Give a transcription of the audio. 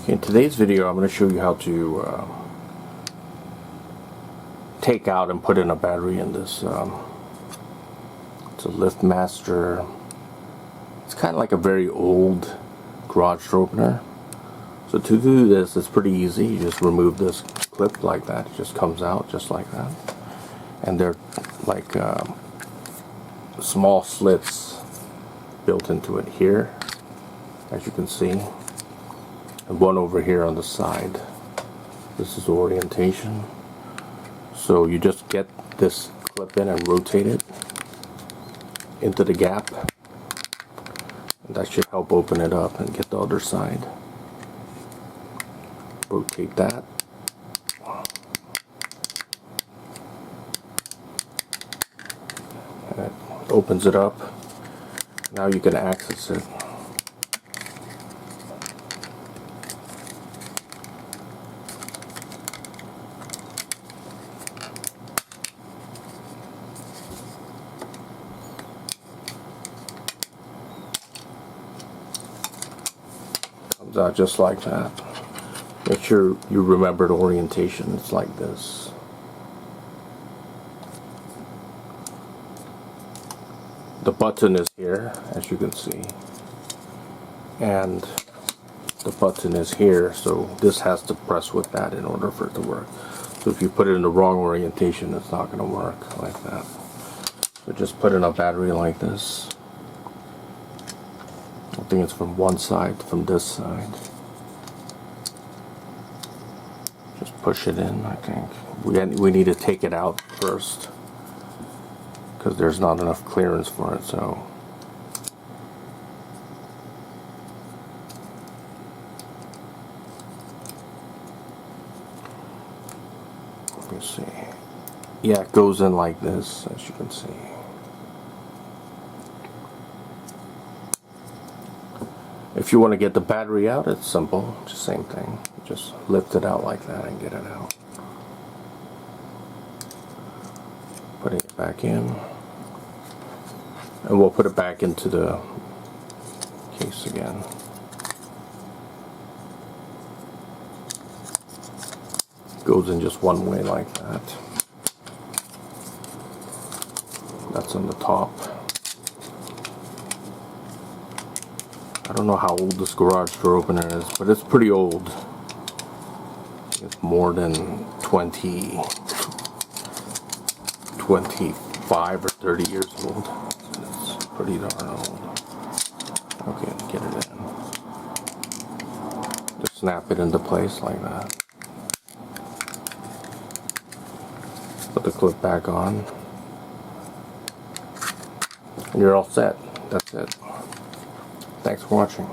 In today's video, I'm going to show you how to take out and put in a battery in this. It's a Liftmaster. It's kind of like a very old garage door opener. So to do this, it's pretty easy. You just remove this clip like that. It just comes out just like that. And they're like small slits built into it here, as you can see. And one over here on the side. This is the orientation. So you just get this clip in and rotate it into the gap. And that should help open it up and get the other side. Rotate that. And it opens it up. Now you can access it. Comes out just like that. Make sure you remember the orientation. It's like this. The button is here, as you can see, and the button is here, so this has to press with that in order for it to work. So if you put it in the wrong orientation, it's not going to work like that. So just put in a battery like this. I think it's from one side, from this side. Just push it in, I think. We need to take it out first, because there's not enough clearance for it, so. Let me see. Yeah, it goes in like this, as you can see. If you want to get the battery out, it's simple. It's the same thing. Just lift it out like that and get it out. Putting it back in. And we'll put it back into the case again. Goes in just one way like that. That's on the top. I don't know how old this garage door opener is, but it's pretty old. It's more than 25 or 30 years old. It's pretty darn old. Okay, get it in. Just snap it into place like that. Put the clip back on. And you're all set. That's it. Thanks for watching.